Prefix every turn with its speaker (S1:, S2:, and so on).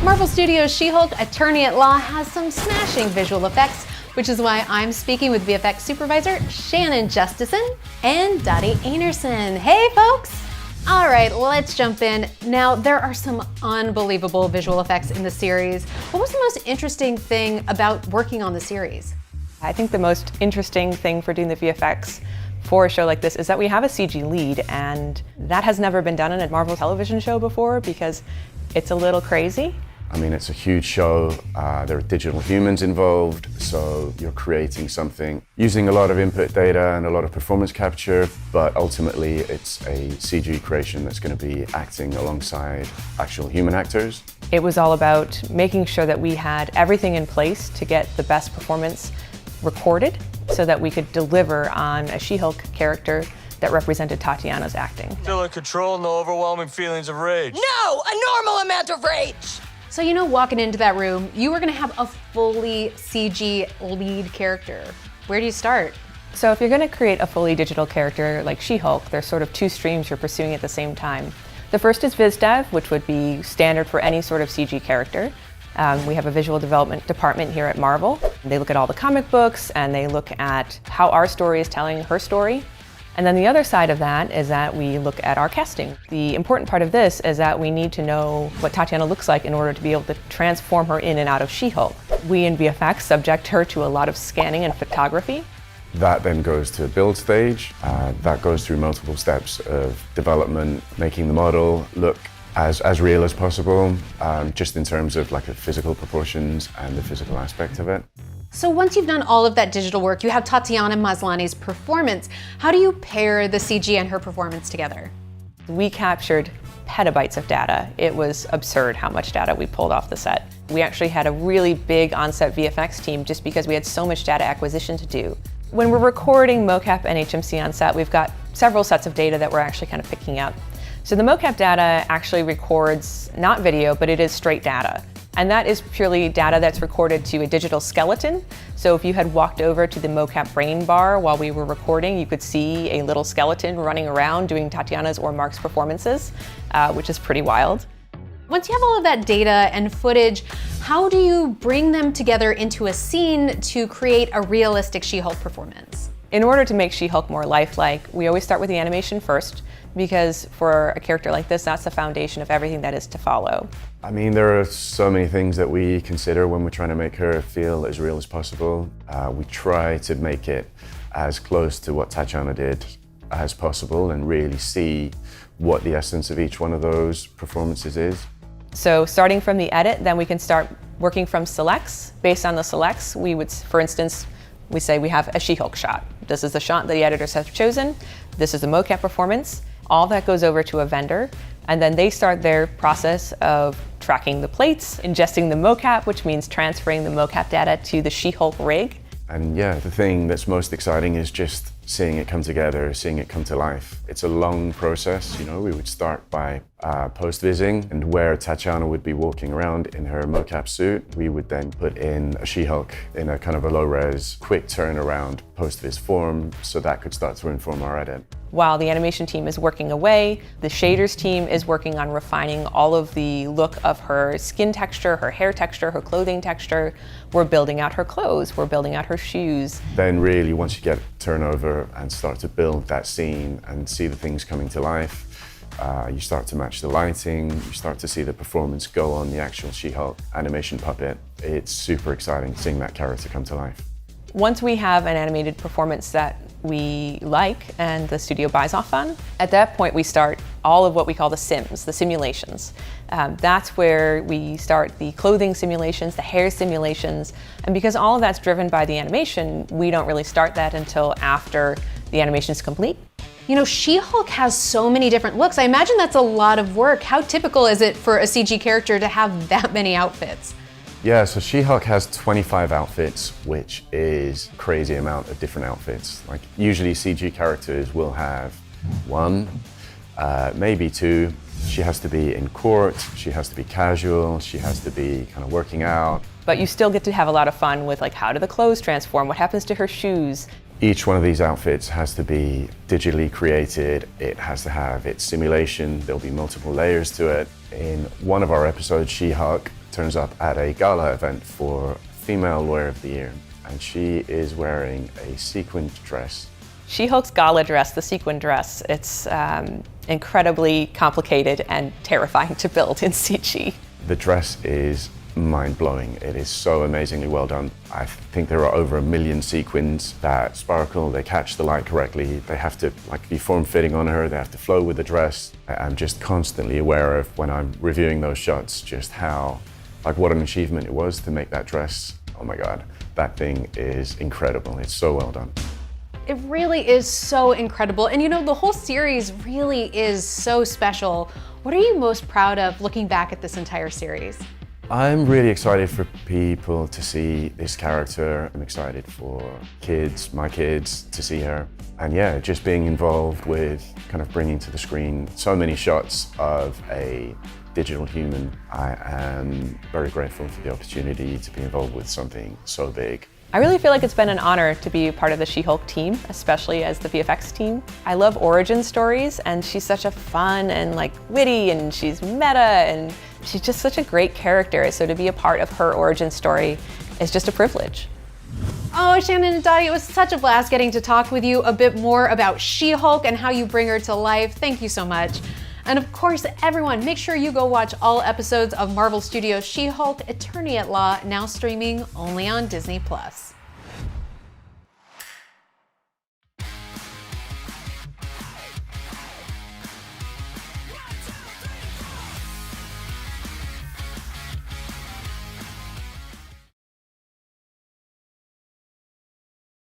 S1: Marvel Studios' She-Hulk Attorney at Law has some smashing visual effects, which is why I'm speaking with VFX supervisor Shannon Justison and Dottie Anerson. Hey folks! All right, let's jump in. Now, there are some unbelievable visual effects in the series. What was the most interesting thing about working on the series?
S2: I think the most interesting thing for doing the VFX for a show like this is that we have a CG lead, and that has never been done in a Marvel television show before because it's a little crazy.
S3: I mean, it's a huge show. There are digital humans involved, so you're creating something using a lot of input data and a lot of performance capture, but ultimately it's a CG creation that's going to be acting alongside actual human actors.
S2: It was all about making sure that we had everything in place to get the best performance recorded so that we could deliver on a She-Hulk character that represented Tatiana's acting.
S4: Still in control, no overwhelming feelings of rage.
S5: No, a normal amount of rage.
S1: So you know, walking into that room, you were gonna have a fully CG lead character. Where do you start?
S2: So if you're gonna create a fully digital character like She-Hulk, there's sort of two streams you're pursuing at the same time. The first is Viz Dev, which would be standard for any sort of CG character. We have a visual development department here at Marvel. They look at all the comic books and they look at how our story is telling her story. And then the other side of that is that we look at our casting. The important part of this is that we need to know what Tatiana looks like in order to be able to transform her in and out of She-Hulk. We in VFX subject her to a lot of scanning and photography.
S3: That then goes to build stage. That goes through multiple steps of development, making the model look as real as possible, just in terms of like the physical proportions and the physical aspect of it.
S1: So once you've done all of that digital work, you have Tatiana Maslany's performance. How do you pair the CG and her performance together?
S2: We captured petabytes of data. It was absurd how much data we pulled off the set. We actually had a really big on-set VFX team just because we had so much data acquisition to do. When we're recording mocap and HMC on set, we've got several sets of data that we're actually kind of picking up. So the mocap data actually records not video, but it is straight data. And that is purely data that's recorded to a digital skeleton. So if you had walked over to the mocap brain bar while we were recording, you could see a little skeleton running around doing Tatiana's or Mark's performances, which is pretty wild.
S1: Once you have all of that data and footage, how do you bring them together into a scene to create a realistic She-Hulk performance?
S2: In order to make She-Hulk more lifelike, we always start with the animation first, because for a character like this, that's the foundation of everything that is to follow.
S3: I mean, there are so many things that we consider when we're trying to make her feel as real as possible. We try to make it as close to what Tatiana did as possible and really see what the essence of each one of those performances is.
S2: So starting from the edit, then we can start working from selects. Based on the selects, we would, for instance, we say we have a She-Hulk shot. This is the shot that the editors have chosen. This is the mocap performance. All that goes over to a vendor, and then they start their process of tracking the plates, ingesting the mocap, which means transferring the mocap data to the She-Hulk rig.
S3: And yeah, the thing that's most exciting is just seeing it come together, seeing it come to life. It's a long process, you know. We would start by post-vising, and where Tatiana would be walking around in her mocap suit, we would then put in a She-Hulk in a kind of a low-res, quick turnaround post-vis form, so that could start to inform our edit.
S2: While the animation team is working away, the shaders team is working on refining all of the look of her skin texture, her hair texture, her clothing texture. We're building out her clothes, we're building out her shoes.
S3: Then really, once you get turnover and start to build that scene and see the things coming to life, you start to match the lighting, you start to see the performance go on the actual She-Hulk animation puppet. It's super exciting seeing that character come to life.
S2: Once we have an animated performance that we like and the studio buys off on, at that point we start all of what we call the sims, the simulations. That's where we start the clothing simulations, the hair simulations, and because all of that's driven by the animation, we don't really start that until after the animation's complete.
S1: You know, She-Hulk has so many different looks. I imagine that's a lot of work. How typical is it for a CG character to have that many outfits?
S3: Yeah, so She-Hulk has 25 outfits, which is a crazy amount of different outfits. Like usually CG characters will have one, maybe two. She has to be in court, she has to be casual, she has to be kind of working out.
S2: But you still get to have a lot of fun with like, how do the clothes transform? What happens to her shoes?
S3: Each one of these outfits has to be digitally created. It has to have its simulation. There'll be multiple layers to it. In one of our episodes, She-Hulk, turns up at a gala event for Female Lawyer of the Year, and she is wearing a sequined dress.
S2: She-Hulk's gala dress, the sequin dress, it's incredibly complicated and terrifying to build in CG.
S3: The dress is mind-blowing. It is so amazingly well done. I think there are over 1 million sequins that sparkle, they catch the light correctly, they have to be form-fitting on her, they have to flow with the dress. I'm just constantly aware of, when I'm reviewing those shots, just how, what an achievement it was to make that dress. Oh my God, that thing is incredible. It's so well done.
S1: It really is so incredible. And you know, the whole series really is so special. What are you most proud of looking back at this entire series?
S3: I'm really excited for people to see this character. I'm excited for my kids, to see her. And yeah, just being involved with kind of bringing to the screen so many shots of a digital human. I am very grateful for the opportunity to be involved with something so big.
S2: I really feel like it's been an honor to be part of the She-Hulk team, especially as the VFX team. I love origin stories, and she's such a fun and witty, and she's meta, and she's just such a great character. So to be a part of her origin story is just a privilege.
S1: Oh, Shannon and Dottie, it was such a blast getting to talk with you a bit more about She-Hulk and how you bring her to life. Thank you so much. And of course, everyone, make sure you go watch all episodes of Marvel Studios' She-Hulk: Attorney at Law, now streaming only on Disney+.